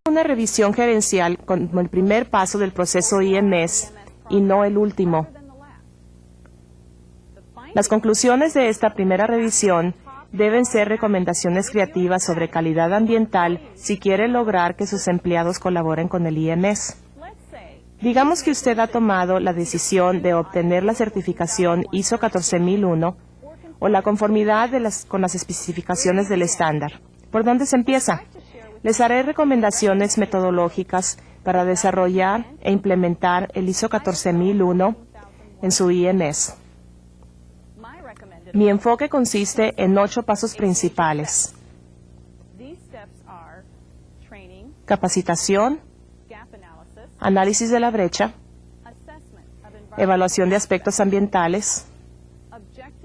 Una revisión gerencial como el primer paso del proceso IMS y no el último. Las conclusiones de esta primera revisión deben ser recomendaciones creativas sobre calidad ambiental si quiere lograr que sus empleados colaboren con el IMS. Digamos que usted ha tomado la decisión de obtener la certificación ISO 14001 o la conformidad con las especificaciones del estándar. ¿Por dónde se empieza? Les haré recomendaciones metodológicas para desarrollar e implementar el ISO 14001 en su IMS. Mi enfoque consiste en 8 pasos principales: capacitación, análisis de la brecha, evaluación de aspectos ambientales,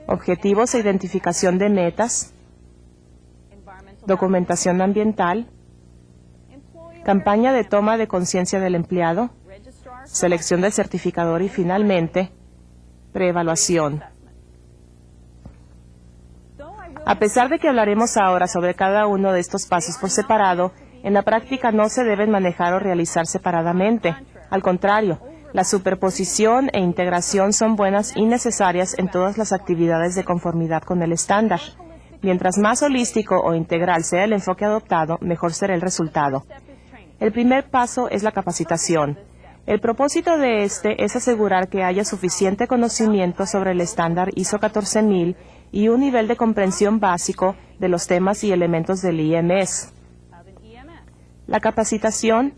objetivos e identificación de metas, documentación ambiental, campaña de toma de conciencia del empleado, selección del certificador y finalmente, preevaluación. A pesar de que hablaremos ahora sobre cada uno de estos pasos por separado, en la práctica no se deben manejar o realizar separadamente. Al contrario, la superposición e integración son buenas y necesarias en todas las actividades de conformidad con el estándar. Mientras más holístico o integral sea el enfoque adoptado, mejor será el resultado. El primer paso es la capacitación. El propósito de este es asegurar que haya suficiente conocimiento sobre el estándar ISO 14000 y un nivel de comprensión básico de los temas y elementos del IMS. La capacitación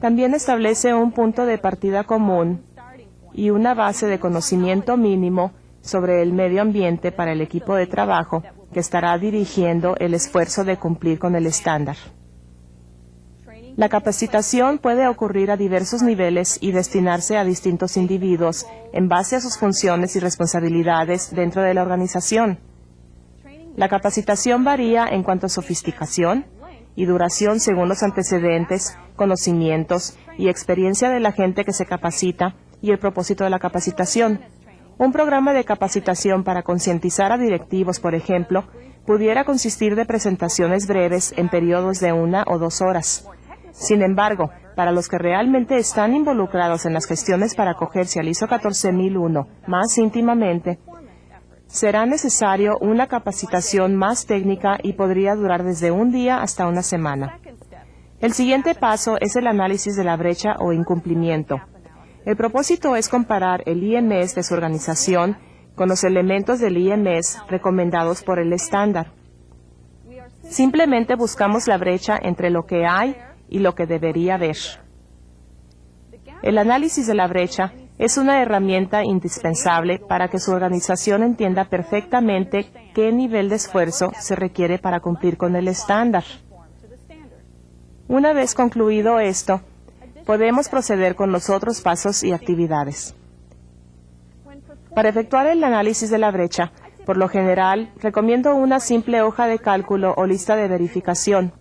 también establece un punto de partida común y una base de conocimiento mínimo sobre el medio ambiente para el equipo de trabajo que estará dirigiendo el esfuerzo de cumplir con el estándar. La capacitación puede ocurrir a diversos niveles y destinarse a distintos individuos en base a sus funciones y responsabilidades dentro de la organización. La capacitación varía en cuanto a sofisticación y duración según los antecedentes, conocimientos y experiencia de la gente que se capacita y el propósito de la capacitación. Un programa de capacitación para concientizar a directivos, por ejemplo, pudiera consistir de presentaciones breves en periodos de 1 o 2 horas. Sin embargo, para los que realmente están involucrados en las gestiones para acogerse al ISO 14001 más íntimamente, será necesario una capacitación más técnica y podría durar desde un día hasta una semana. El siguiente paso es el análisis de la brecha o incumplimiento. El propósito es comparar el IMS de su organización con los elementos del IMS recomendados por el estándar. Simplemente buscamos la brecha entre lo que hay y lo que debería haber. El análisis de la brecha es una herramienta indispensable para que su organización entienda perfectamente qué nivel de esfuerzo se requiere para cumplir con el estándar. Una vez concluido esto, podemos proceder con los otros pasos y actividades. Para efectuar el análisis de la brecha, por lo general, recomiendo una simple hoja de cálculo o lista de verificación.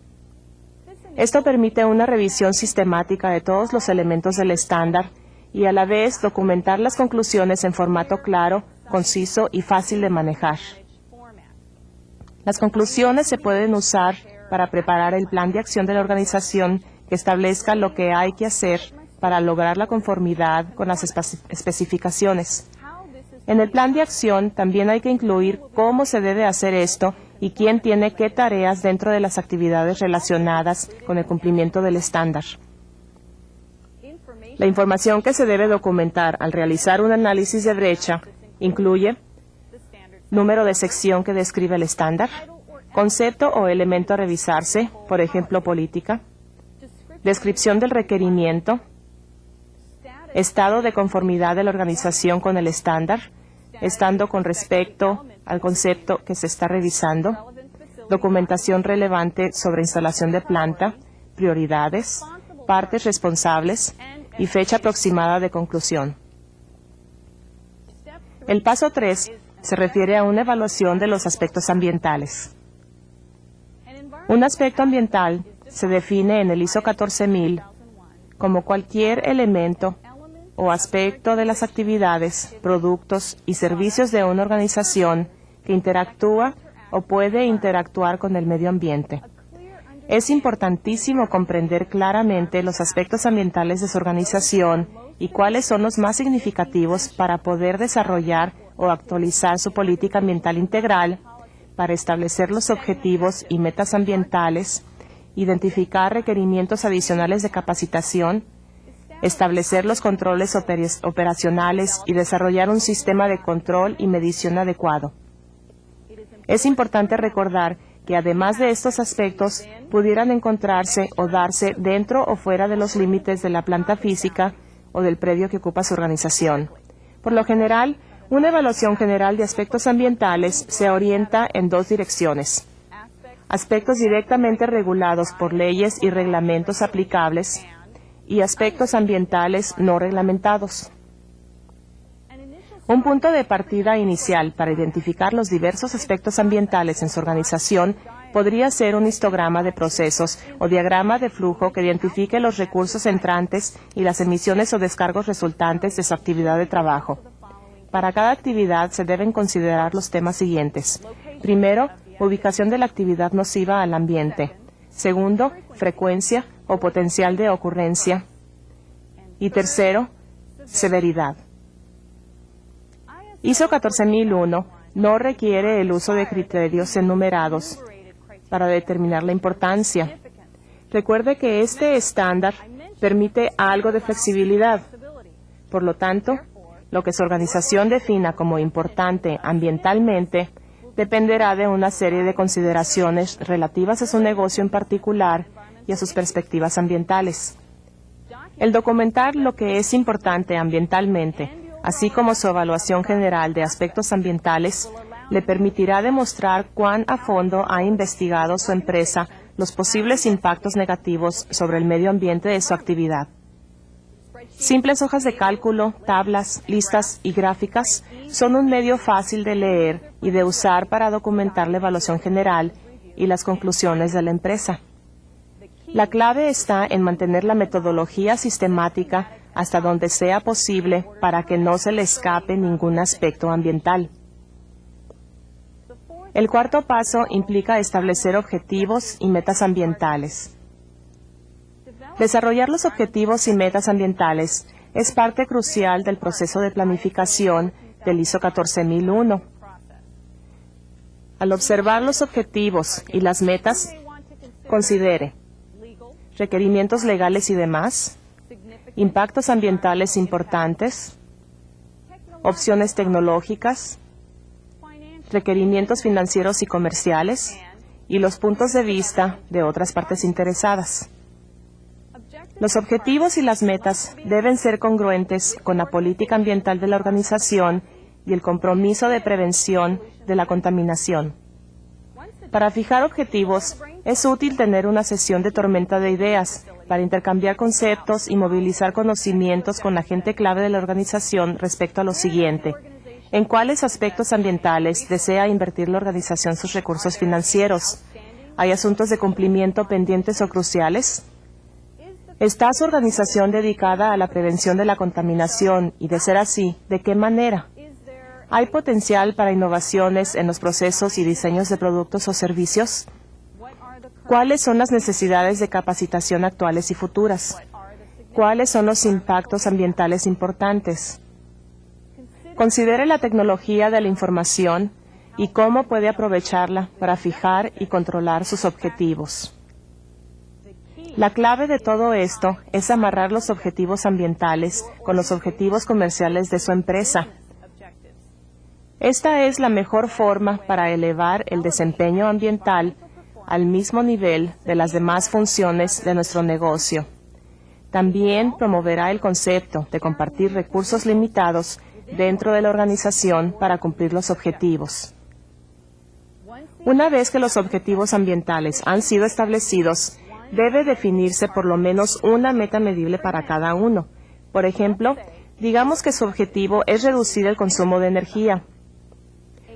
Esto permite una revisión sistemática de todos los elementos del estándar y a la vez documentar las conclusiones en formato claro, conciso y fácil de manejar. Las conclusiones se pueden usar para preparar el plan de acción de la organización que establezca lo que hay que hacer para lograr la conformidad con las especificaciones. En el plan de acción también hay que incluir cómo se debe hacer esto y quién tiene qué tareas dentro de las actividades relacionadas con el cumplimiento del estándar. La información que se debe documentar al realizar un análisis de brecha incluye número de sección que describe el estándar, concepto o elemento a revisarse, por ejemplo, política, descripción del requerimiento, estado de conformidad de la organización con el estándar, estando con respecto al concepto que se está revisando, documentación relevante sobre instalación de planta, prioridades, partes responsables y fecha aproximada de conclusión. El paso 3 se refiere a una evaluación de los aspectos ambientales. Un aspecto ambiental se define en el ISO 14000 como cualquier elemento o aspecto de las actividades, productos y servicios de una organización que interactúa o puede interactuar con el medio ambiente. Es importantísimo comprender claramente los aspectos ambientales de su organización y cuáles son los más significativos para poder desarrollar o actualizar su política ambiental integral, para establecer los objetivos y metas ambientales, identificar requerimientos adicionales de capacitación, establecer los controles operacionales y desarrollar un sistema de control y medición adecuado. Es importante recordar que además de estos aspectos, pudieran encontrarse o darse dentro o fuera de los límites de la planta física o del predio que ocupa su organización. Por lo general, una evaluación general de aspectos ambientales se orienta en dos direcciones: aspectos directamente regulados por leyes y reglamentos aplicables y aspectos ambientales no reglamentados. Un punto de partida inicial para identificar los diversos aspectos ambientales en su organización podría ser un histograma de procesos o diagrama de flujo que identifique los recursos entrantes y las emisiones o descargos resultantes de su actividad de trabajo. Para cada actividad se deben considerar los temas siguientes. Primero, ubicación de la actividad nociva al ambiente. Segundo, frecuencia o potencial de ocurrencia. Y tercero, severidad. ISO 14001 no requiere el uso de criterios enumerados para determinar la importancia. Recuerde que este estándar permite algo de flexibilidad. Por lo tanto, lo que su organización defina como importante ambientalmente dependerá de una serie de consideraciones relativas a su negocio en particular y a sus perspectivas ambientales. El documentar lo que es importante ambientalmente, así como su evaluación general de aspectos ambientales, le permitirá demostrar cuán a fondo ha investigado su empresa los posibles impactos negativos sobre el medio ambiente de su actividad. Simples hojas de cálculo, tablas, listas y gráficas son un medio fácil de leer y de usar para documentar la evaluación general y las conclusiones de la empresa. La clave está en mantener la metodología sistemática hasta donde sea posible para que no se le escape ningún aspecto ambiental. El cuarto paso implica establecer objetivos y metas ambientales. Desarrollar los objetivos y metas ambientales es parte crucial del proceso de planificación del ISO 14001. Al observar los objetivos y las metas, considere requerimientos legales y demás, impactos ambientales importantes, opciones tecnológicas, requerimientos financieros y comerciales, y los puntos de vista de otras partes interesadas. Los objetivos y las metas deben ser congruentes con la política ambiental de la organización y el compromiso de prevención de la contaminación. Para fijar objetivos, es útil tener una sesión de tormenta de ideas para intercambiar conceptos y movilizar conocimientos con la gente clave de la organización respecto a lo siguiente: ¿en cuáles aspectos ambientales desea invertir la organización sus recursos financieros? ¿Hay asuntos de cumplimiento pendientes o cruciales? ¿Está su organización dedicada a la prevención de la contaminación? Y de ser así, ¿de qué manera? ¿Hay potencial para innovaciones en los procesos y diseños de productos o servicios? ¿Cuáles son las necesidades de capacitación actuales y futuras? ¿Cuáles son los impactos ambientales importantes? Considere la tecnología de la información y cómo puede aprovecharla para fijar y controlar sus objetivos. La clave de todo esto es amarrar los objetivos ambientales con los objetivos comerciales de su empresa. Esta es la mejor forma para elevar el desempeño ambiental al mismo nivel de las demás funciones de nuestro negocio. También promoverá el concepto de compartir recursos limitados dentro de la organización para cumplir los objetivos. Una vez que los objetivos ambientales han sido establecidos, debe definirse por lo menos una meta medible para cada uno. Por ejemplo, digamos que su objetivo es reducir el consumo de energía.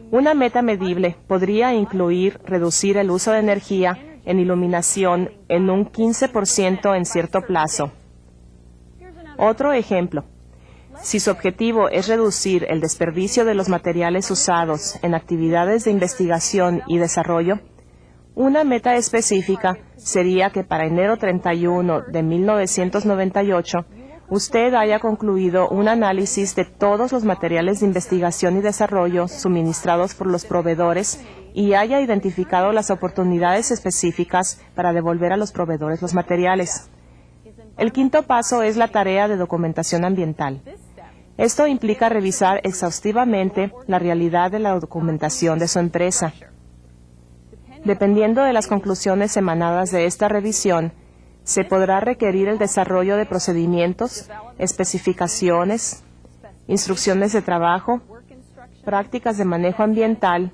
Una meta medible podría incluir reducir el uso de energía en iluminación en un 15% en cierto plazo. Otro ejemplo: si su objetivo es reducir el desperdicio de los materiales usados en actividades de investigación y desarrollo, Una meta específica sería que para enero 31 de 1998, usted haya concluido un análisis de todos los materiales de investigación y desarrollo suministrados por los proveedores y haya identificado las oportunidades específicas para devolver a los proveedores los materiales. El quinto paso es la tarea de documentación ambiental. Esto implica revisar exhaustivamente la realidad de la documentación de su empresa. Dependiendo de las conclusiones emanadas de esta revisión, se podrá requerir el desarrollo de procedimientos, especificaciones, instrucciones de trabajo, prácticas de manejo ambiental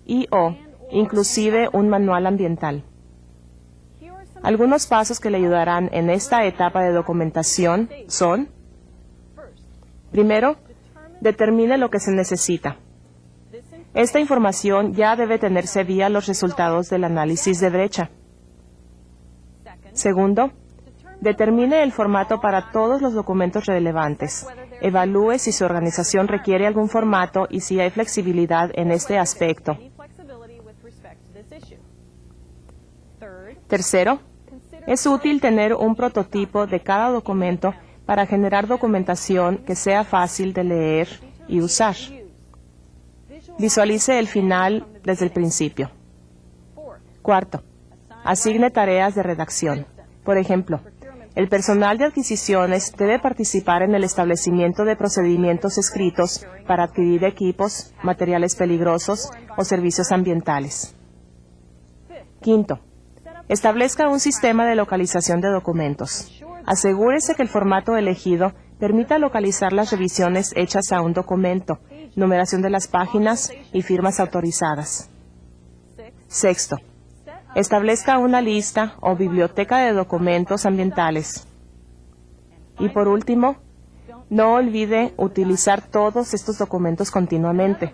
y/o inclusive un manual ambiental. Algunos pasos que le ayudarán en esta etapa de documentación son: primero, determine lo que se necesita. Esta información ya debe tenerse vía los resultados del análisis de brecha. Segundo, determine el formato para todos los documentos relevantes. Evalúe si su organización requiere algún formato y si hay flexibilidad en este aspecto. Tercero, es útil tener un prototipo de cada documento para generar documentación que sea fácil de leer y usar. Visualice el final desde el principio. Cuarto, asigne tareas de redacción. Por ejemplo, el personal de adquisiciones debe participar en el establecimiento de procedimientos escritos para adquirir equipos, materiales peligrosos o servicios ambientales. Quinto, establezca un sistema de localización de documentos. Asegúrese que el formato elegido permita localizar las revisiones hechas a un documento, numeración de las páginas y firmas autorizadas. Sexto, establezca una lista o biblioteca de documentos ambientales. Y por último, no olvide utilizar todos estos documentos continuamente.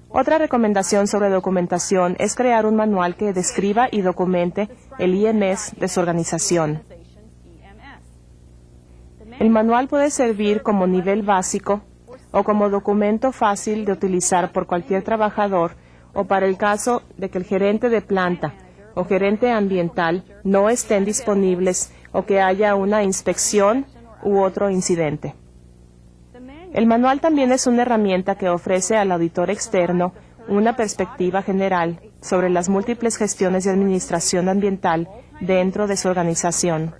Otra recomendación sobre documentación es crear un manual que describa y documente el IMS de su organización. El manual puede servir como nivel básico o como documento fácil de utilizar por cualquier trabajador o para el caso de que el gerente de planta o gerente ambiental no estén disponibles o que haya una inspección u otro incidente. El manual también es una herramienta que ofrece al auditor externo una perspectiva general sobre las múltiples gestiones de administración ambiental dentro de su organización.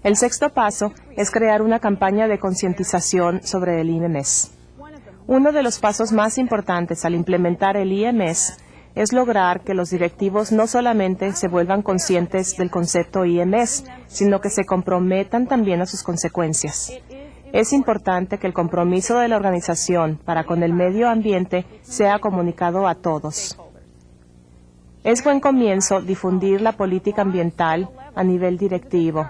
El sexto paso es crear una campaña de concientización sobre el IMS. Uno de los pasos más importantes al implementar el IMS es lograr que los directivos no solamente se vuelvan conscientes del concepto IMS, sino que se comprometan también a sus consecuencias. Es importante que el compromiso de la organización para con el medio ambiente sea comunicado a todos. Es buen comienzo difundir la política ambiental a nivel directivo.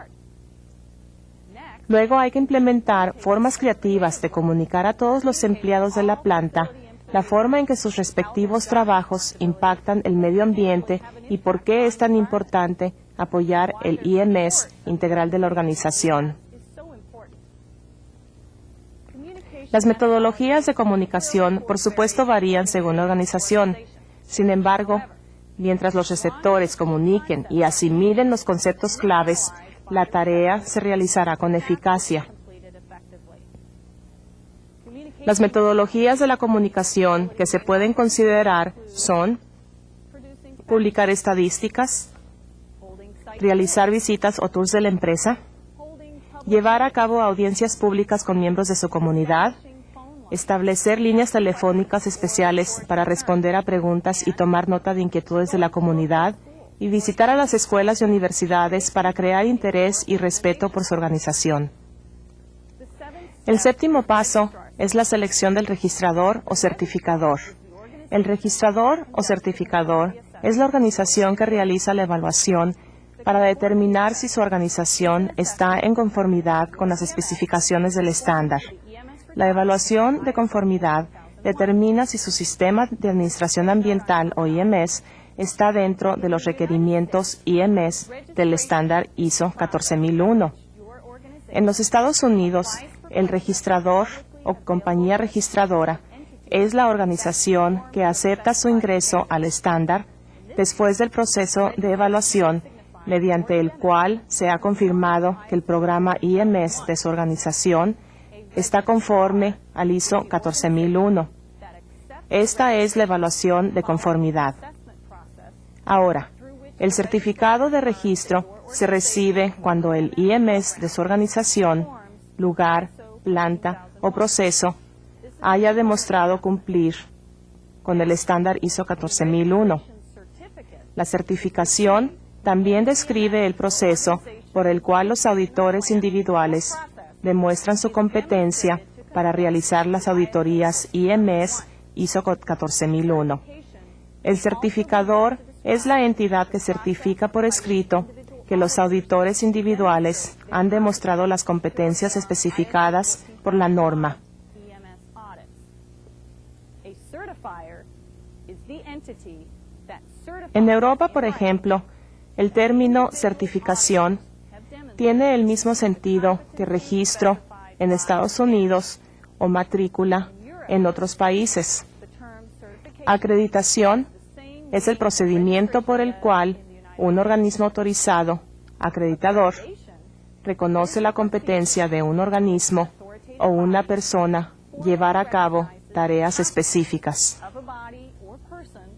Luego hay que implementar formas creativas de comunicar a todos los empleados de la planta la forma en que sus respectivos trabajos impactan el medio ambiente y por qué es tan importante apoyar el IMS integral de la organización. Las metodologías de comunicación, por supuesto, varían según la organización. Sin embargo, mientras los receptores comuniquen y asimilen los conceptos claves, la tarea se realizará con eficacia. Las metodologías de la comunicación que se pueden considerar son publicar estadísticas, realizar visitas o tours de la empresa, llevar a cabo audiencias públicas con miembros de su comunidad, establecer líneas telefónicas especiales para responder a preguntas y tomar nota de inquietudes de la comunidad, y visitar a las escuelas y universidades para crear interés y respeto por su organización. El séptimo paso es la selección del registrador o certificador. El registrador o certificador es la organización que realiza la evaluación para determinar si su organización está en conformidad con las especificaciones del estándar. La evaluación de conformidad determina si su sistema de administración ambiental o IMS está dentro de los requerimientos IMS del estándar ISO 14001. En los Estados Unidos, el registrador o compañía registradora es la organización que acepta su ingreso al estándar después del proceso de evaluación mediante el cual se ha confirmado que el programa IMS de su organización está conforme al ISO 14001. Esta es la evaluación de conformidad. Ahora, el certificado de registro se recibe cuando el IMS de su organización, lugar, planta o proceso haya demostrado cumplir con el estándar ISO 14001. La certificación también describe el proceso por el cual los auditores individuales demuestran su competencia para realizar las auditorías IMS ISO 14001. El certificador es la entidad que certifica por escrito que los auditores individuales han demostrado las competencias especificadas por la norma. En Europa, por ejemplo, el término certificación tiene el mismo sentido que registro en Estados Unidos o matrícula en otros países. Acreditación es el procedimiento por el cual un organismo autorizado, acreditador, reconoce la competencia de un organismo o una persona llevar a cabo tareas específicas.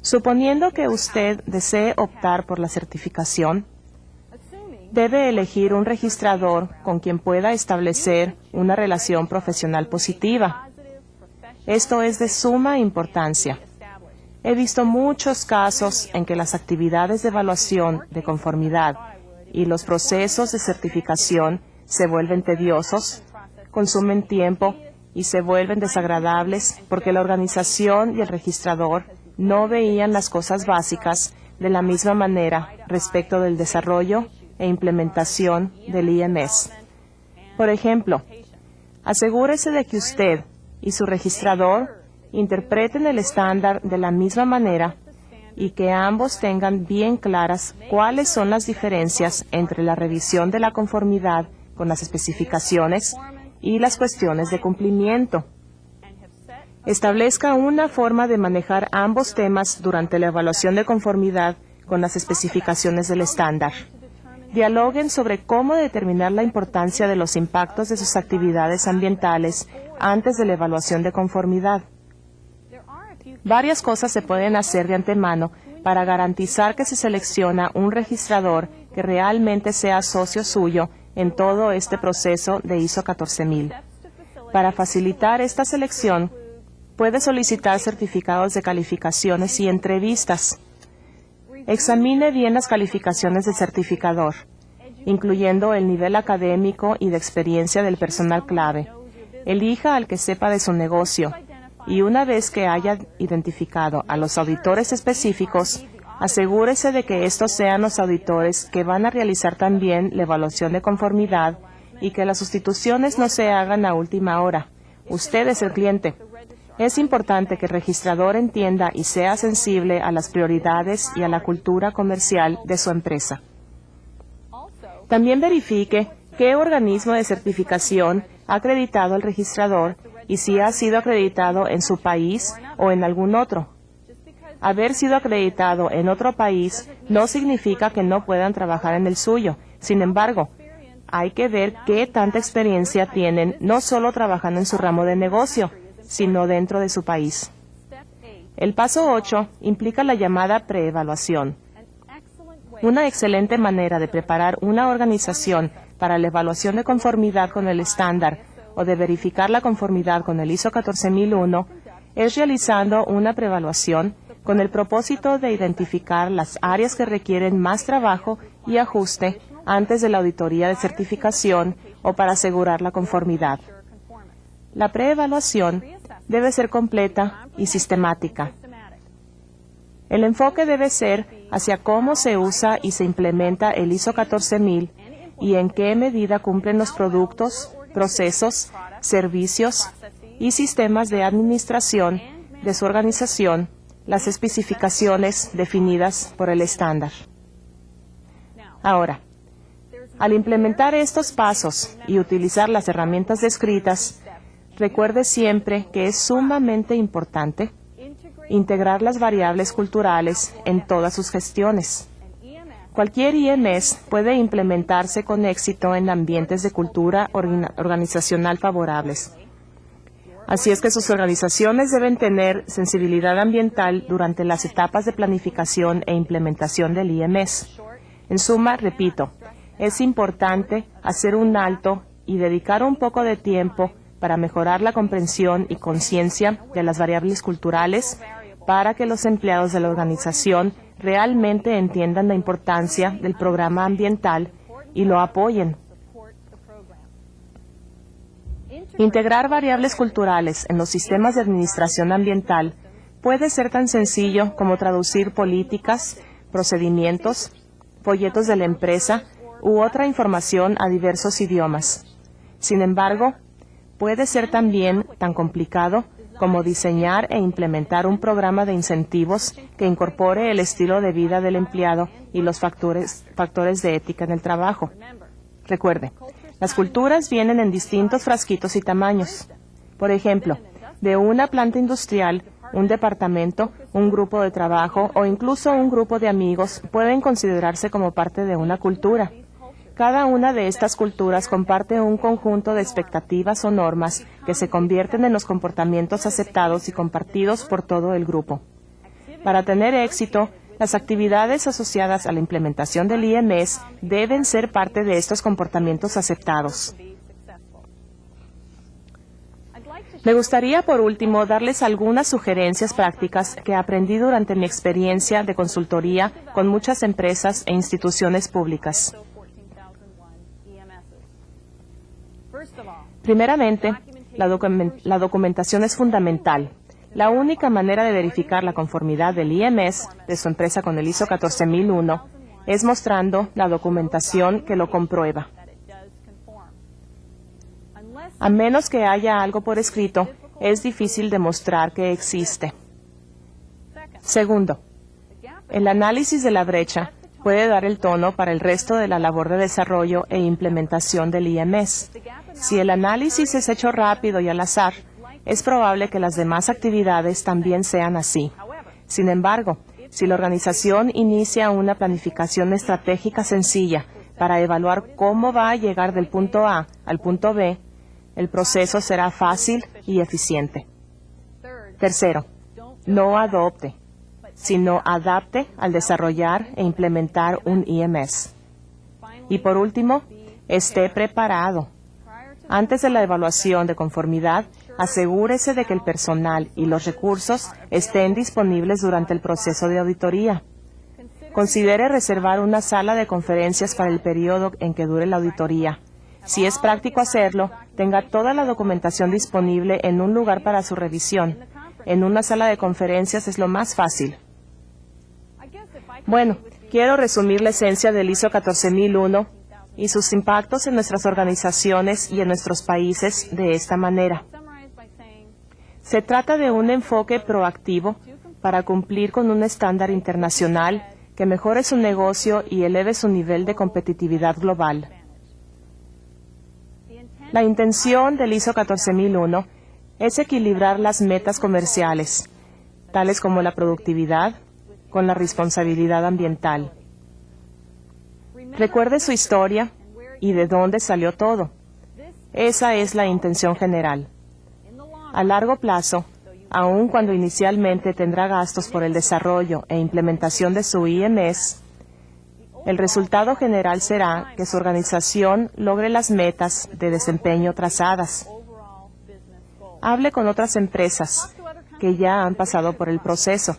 Suponiendo que usted desee optar por la certificación, debe elegir un registrador con quien pueda establecer una relación profesional positiva. Esto es de suma importancia. He visto muchos casos en que las actividades de evaluación de conformidad y los procesos de certificación se vuelven tediosos, consumen tiempo y se vuelven desagradables porque la organización y el registrador no veían las cosas básicas de la misma manera respecto del desarrollo e implementación del IMS. Por ejemplo, asegúrese de que usted y su registrador interpreten el estándar de la misma manera y que ambos tengan bien claras cuáles son las diferencias entre la revisión de la conformidad con las especificaciones y las cuestiones de cumplimiento. Establezca una forma de manejar ambos temas durante la evaluación de conformidad con las especificaciones del estándar. Dialoguen sobre cómo determinar la importancia de los impactos de sus actividades ambientales antes de la evaluación de conformidad. Varias cosas se pueden hacer de antemano para garantizar que se selecciona un registrador que realmente sea socio suyo en todo este proceso de ISO 14000. Para facilitar esta selección, puede solicitar certificados de calificaciones y entrevistas. Examine bien las calificaciones del certificador, incluyendo el nivel académico y de experiencia del personal clave. Elija al que sepa de su negocio y una vez que haya identificado a los auditores específicos, asegúrese de que estos sean los auditores que van a realizar también la evaluación de conformidad y que las sustituciones no se hagan a última hora. Usted es el cliente. Es importante que el registrador entienda y sea sensible a las prioridades y a la cultura comercial de su empresa. También verifique qué organismo de certificación ha acreditado al registrador y si ha sido acreditado en su país o en algún otro. Haber sido acreditado en otro país no significa que no puedan trabajar en el suyo. Sin embargo, hay que ver qué tanta experiencia tienen no solo trabajando en su ramo de negocio, sino dentro de su país. El paso 8 implica la llamada preevaluación. Una excelente manera de preparar una organización para la evaluación de conformidad con el estándar o de verificar la conformidad con el ISO 14001 es realizando una preevaluación con el propósito de identificar las áreas que requieren más trabajo y ajuste antes de la auditoría de certificación o para asegurar la conformidad. La preevaluación debe ser completa y sistemática. El enfoque debe ser hacia cómo se usa y se implementa el ISO 14000 y en qué medida cumplen los productos, procesos, servicios y sistemas de administración de su organización las especificaciones definidas por el estándar. Ahora, al implementar estos pasos y utilizar las herramientas descritas, Recuerde siempre que es sumamente importante integrar las variables culturales en todas sus gestiones. Cualquier IMS puede implementarse con éxito en ambientes de cultura organizacional favorables. Así es que sus organizaciones deben tener sensibilidad ambiental durante las etapas de planificación e implementación del IMS. En suma, repito, es importante hacer un alto y dedicar un poco de tiempo para mejorar la comprensión y conciencia de las variables culturales para que los empleados de la organización realmente entiendan la importancia del programa ambiental y lo apoyen. Integrar variables culturales en los sistemas de administración ambiental puede ser tan sencillo como traducir políticas, procedimientos, folletos de la empresa u otra información a diversos idiomas. Sin embargo, puede ser también tan complicado como diseñar e implementar un programa de incentivos que incorpore el estilo de vida del empleado y los factores de ética en el trabajo. Recuerde, las culturas vienen en distintos frasquitos y tamaños. Por ejemplo, de una planta industrial, un departamento, un grupo de trabajo o incluso un grupo de amigos pueden considerarse como parte de una cultura. Cada una de estas culturas comparte un conjunto de expectativas o normas que se convierten en los comportamientos aceptados y compartidos por todo el grupo. Para tener éxito, las actividades asociadas a la implementación del IMS deben ser parte de estos comportamientos aceptados. Me gustaría, por último, darles algunas sugerencias prácticas que aprendí durante mi experiencia de consultoría con muchas empresas e instituciones públicas. Primeramente, la documentación es fundamental. La única manera de verificar la conformidad del IMS de su empresa con el ISO 14001 es mostrando la documentación que lo comprueba. A menos que haya algo por escrito, es difícil demostrar que existe. Segundo, el análisis de la brecha puede dar el tono para el resto de la labor de desarrollo e implementación del IMS. Si el análisis es hecho rápido y al azar, es probable que las demás actividades también sean así. Sin embargo, si la organización inicia una planificación estratégica sencilla para evaluar cómo va a llegar del punto A al punto B, el proceso será fácil y eficiente. Tercero, no adopte, sino adapte al desarrollar e implementar un IMS. Y por último, esté preparado. Antes de la evaluación de conformidad, asegúrese de que el personal y los recursos estén disponibles durante el proceso de auditoría. Considere reservar una sala de conferencias para el periodo en que dure la auditoría. Si es práctico hacerlo, tenga toda la documentación disponible en un lugar para su revisión. En una sala de conferencias es lo más fácil. Bueno, quiero resumir la esencia del ISO 14001 y sus impactos en nuestras organizaciones y en nuestros países de esta manera. Se trata de un enfoque proactivo para cumplir con un estándar internacional que mejore su negocio y eleve su nivel de competitividad global. La intención del ISO 14001 es equilibrar las metas comerciales, tales como la productividad, con la responsabilidad ambiental. Recuerde su historia y de dónde salió todo. Esa es la intención general. A largo plazo, aun cuando inicialmente tendrá gastos por el desarrollo e implementación de su IMS, el resultado general será que su organización logre las metas de desempeño trazadas. Hable con otras empresas que ya han pasado por el proceso.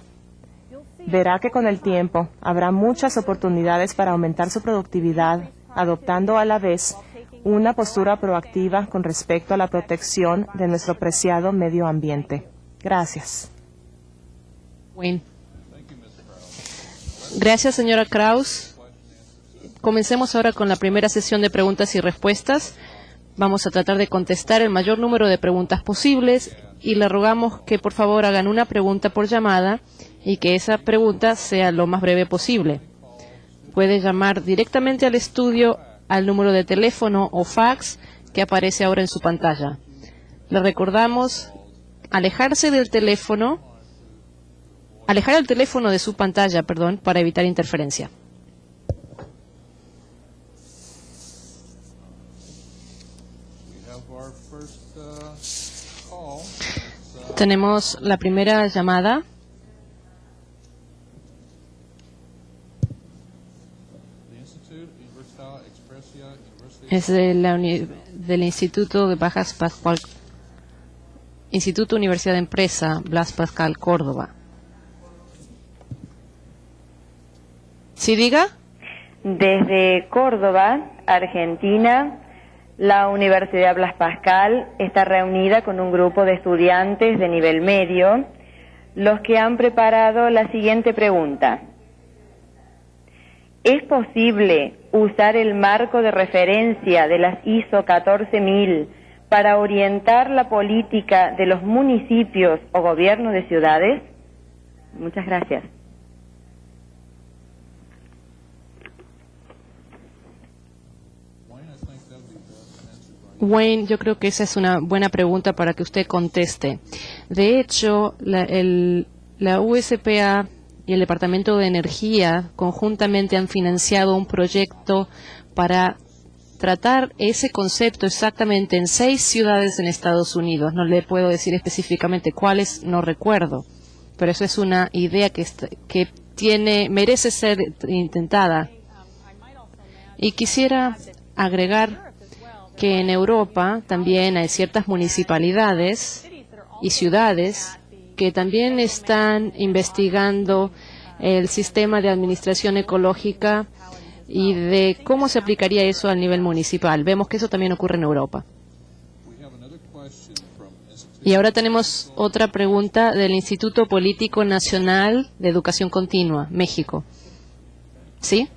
Verá que con el tiempo habrá muchas oportunidades para aumentar su productividad, adoptando a la vez una postura proactiva con respecto a la protección de nuestro preciado medio ambiente. Gracias. Bueno. Gracias, señora Kraus. Comencemos ahora con la primera sesión de preguntas y respuestas. Vamos a tratar de contestar el mayor número de preguntas posibles y le rogamos que por favor hagan una pregunta por llamada y que esa pregunta sea lo más breve posible. Puede llamar directamente al estudio al número de teléfono o fax que aparece ahora en su pantalla. Le recordamos alejarse del teléfono, alejar el teléfono de su pantalla, perdón, para evitar interferencia. Tenemos la primera llamada. Es del Instituto de Blas Pascal, Instituto Universidad de Empresa, Blas Pascal, Córdoba. ¿Sí, diga? Desde Córdoba, Argentina, la Universidad Blas Pascal está reunida con un grupo de estudiantes de nivel medio, los que han preparado la siguiente pregunta. ¿Es posible usar el marco de referencia de las ISO 14000 para orientar la política de los municipios o gobiernos de ciudades? Muchas gracias. Wayne, yo creo que esa es una buena pregunta para que usted conteste. De hecho, la USPA y el Departamento de Energía conjuntamente han financiado un proyecto para tratar ese concepto exactamente en 6 ciudades en Estados Unidos. No le puedo decir específicamente cuáles, no recuerdo, pero eso es una idea que merece ser intentada. Y quisiera agregar que en Europa también hay ciertas municipalidades y ciudades que también están investigando el sistema de administración ecológica y de cómo se aplicaría eso al nivel municipal. Vemos que eso también ocurre en Europa. Y ahora tenemos otra pregunta del Instituto Político Nacional de Educación Continua, México. ¿Sí?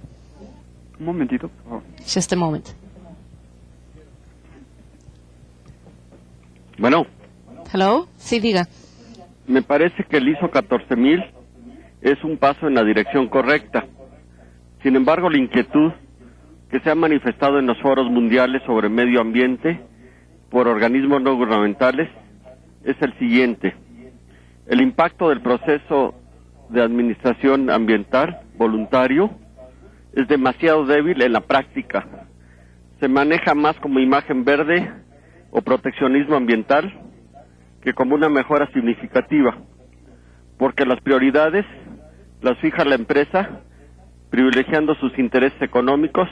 Un momentito, por favor. Just a moment. Bueno. Hello. Sí, diga. Me parece que el ISO 14000 es un paso en la dirección correcta. Sin embargo, la inquietud que se ha manifestado en los foros mundiales sobre medio ambiente por organismos no gubernamentales es el siguiente. El impacto del proceso de administración ambiental voluntario es demasiado débil en la práctica. Se maneja más como imagen verde o proteccionismo ambiental que como una mejora significativa, porque las prioridades las fija la empresa, privilegiando sus intereses económicos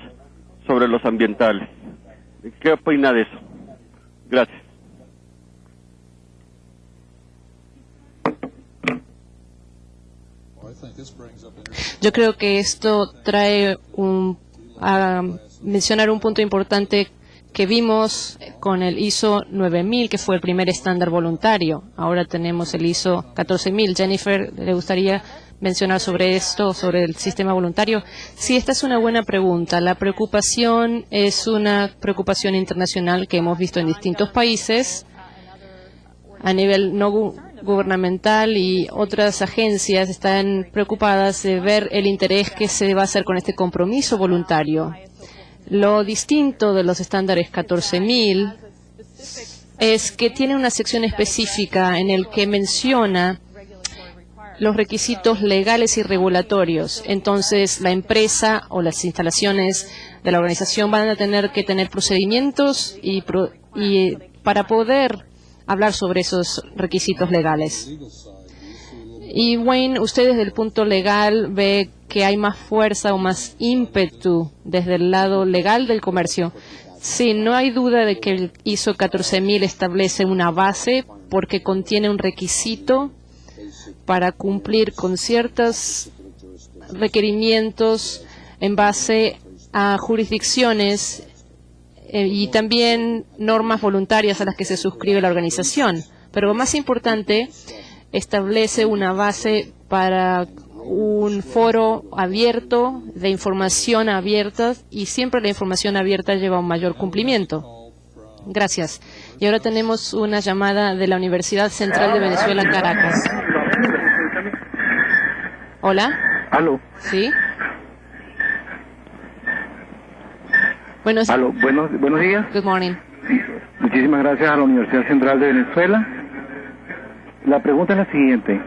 sobre los ambientales. ¿Qué opina de eso? Gracias. Yo creo que esto trae a mencionar un punto importante que vimos con el ISO 9000, que fue el primer estándar voluntario. Ahora tenemos el ISO 14000. Jennifer, ¿le gustaría mencionar sobre esto, sobre el sistema voluntario? Sí, esta es una buena pregunta. La preocupación es una preocupación internacional que hemos visto en distintos países a nivel no gubernamental, y otras agencias están preocupadas de ver el interés que se va a hacer con este compromiso voluntario. Lo distinto de los estándares 14000 es que tiene una sección específica en el que menciona los requisitos legales y regulatorios. Entonces, la empresa o las instalaciones de la organización van a tener que tener procedimientos y para poder hablar sobre esos requisitos legales. Y Wayne, usted desde el punto legal ve que hay más fuerza o más ímpetu desde el lado legal del comercio. Sí, no hay duda de que el ISO 14000 establece una base porque contiene un requisito para cumplir con ciertos requerimientos en base a jurisdicciones y también normas voluntarias a las que se suscribe la organización. Pero lo más importante, establece una base para un foro abierto, de información abierta, y siempre la información abierta lleva un mayor cumplimiento. Gracias. Y ahora tenemos una llamada de la Universidad Central de Venezuela, Caracas. Hola. Aló. ¿Sí? Buenos días. Good morning. Muchísimas gracias a la Universidad Central de Venezuela. La pregunta es la siguiente.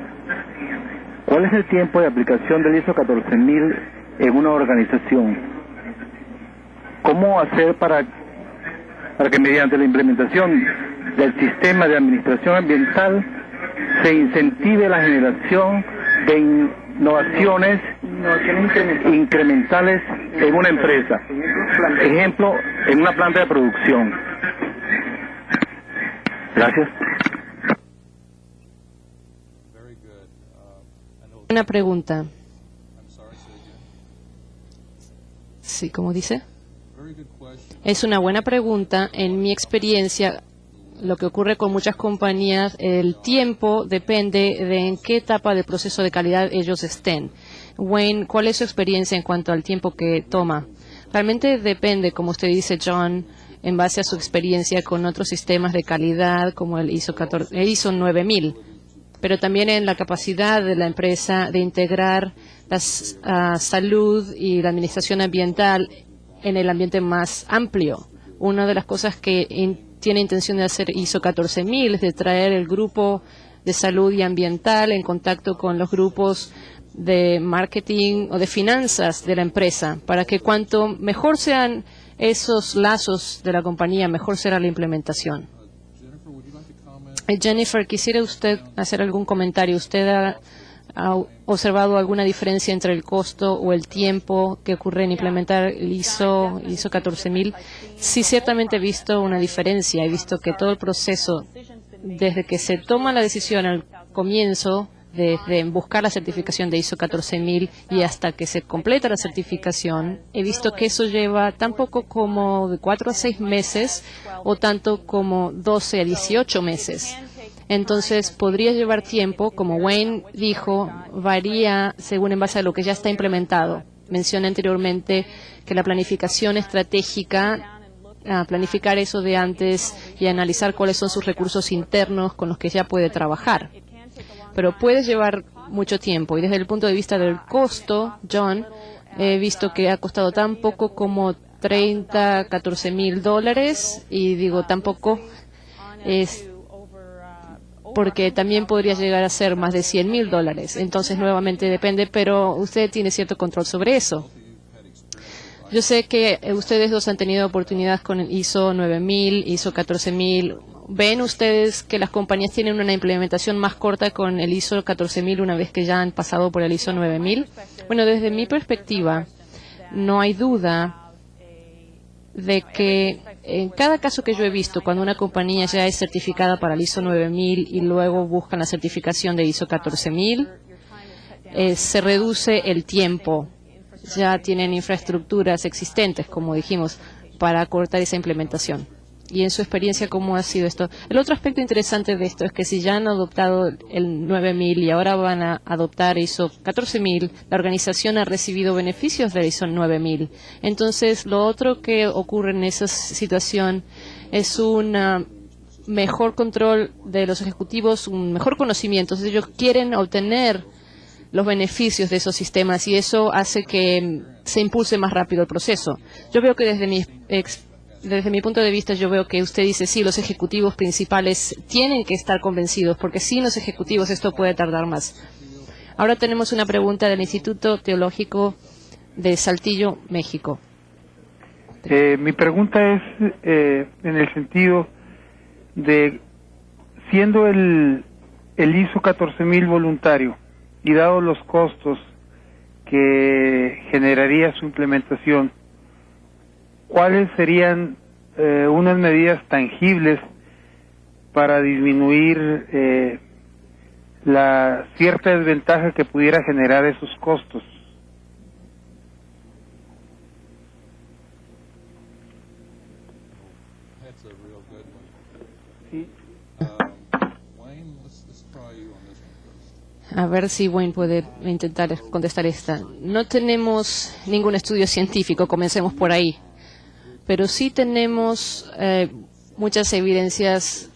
¿Cuál es el tiempo de aplicación del ISO 14000 en una organización? ¿Cómo hacer para que mediante la implementación del sistema de administración ambiental se incentive la generación de innovaciones incrementales en una empresa? Ejemplo, en una planta de producción. Gracias. Una pregunta. Sí, ¿cómo dice? Es una buena pregunta. En mi experiencia, lo que ocurre con muchas compañías, el tiempo depende de en qué etapa del proceso de calidad ellos estén. Wayne, ¿cuál es su experiencia en cuanto al tiempo que toma? Realmente depende, como usted dice, John, en base a su experiencia con otros sistemas de calidad como el ISO 9000, pero también en la capacidad de la empresa de integrar la salud y la administración ambiental en el ambiente más amplio. Una de las cosas que tiene intención de hacer ISO 14000 es de traer el grupo de salud y ambiental en contacto con los grupos de marketing o de finanzas de la empresa, para que cuanto mejor sean esos lazos de la compañía, mejor será la implementación. Jennifer, ¿quisiera usted hacer algún comentario? ¿Usted ha observado alguna diferencia entre el costo o el tiempo que ocurre en implementar el ISO 14000? Sí, ciertamente he visto una diferencia. He visto que todo el proceso, desde que se toma la decisión al comienzo, desde buscar la certificación de ISO 14000 y hasta que se completa la certificación, he visto que eso lleva tan poco como de 4 a 6 meses o tanto como 12 a 18 meses. Entonces, podría llevar tiempo, como Wayne dijo, varía según en base a lo que ya está implementado. Mencioné anteriormente que la planificación estratégica, planificar eso de antes y analizar cuáles son sus recursos internos con los que ya puede trabajar. Pero puede llevar mucho tiempo. Y desde el punto de vista del costo, John, he visto que ha costado tan poco como $14,000. Y digo tan poco es porque también podría llegar a ser más de $100,000. Entonces, nuevamente depende, pero usted tiene cierto control sobre eso. Yo sé que ustedes dos han tenido oportunidades con el ISO 9000, ISO 14000. ¿Ven ustedes que las compañías tienen una implementación más corta con el ISO 14000 una vez que ya han pasado por el ISO 9000? Bueno, desde mi perspectiva, no hay duda de que en cada caso que yo he visto, cuando una compañía ya es certificada para el ISO 9000 y luego buscan la certificación de ISO 14000, se reduce el tiempo. Ya tienen infraestructuras existentes, como dijimos, para acortar esa implementación. Y en su experiencia, ¿cómo ha sido esto? El otro aspecto interesante de esto es que si ya han adoptado el 9000 y ahora van a adoptar ISO 14000, la organización ha recibido beneficios de ISO 9000. Entonces, lo otro que ocurre en esa situación es un mejor control de los ejecutivos, un mejor conocimiento. Entonces, ellos quieren obtener los beneficios de esos sistemas y eso hace que se impulse más rápido el proceso. Yo veo que desde mi punto de vista, yo veo que usted dice, sí, los ejecutivos principales tienen que estar convencidos, porque sin los ejecutivos esto puede tardar más. Ahora tenemos una pregunta del Instituto Teológico de Saltillo, México. Mi pregunta es en el sentido de, siendo el ISO 14000 voluntario y dados los costos que generaría su implementación, ¿cuáles serían unas medidas tangibles para disminuir la cierta desventaja que pudiera generar esos costos? A ver si Wayne puede intentar contestar esta. No tenemos ningún estudio científico, comencemos por ahí. Pero sí tenemos muchas evidencias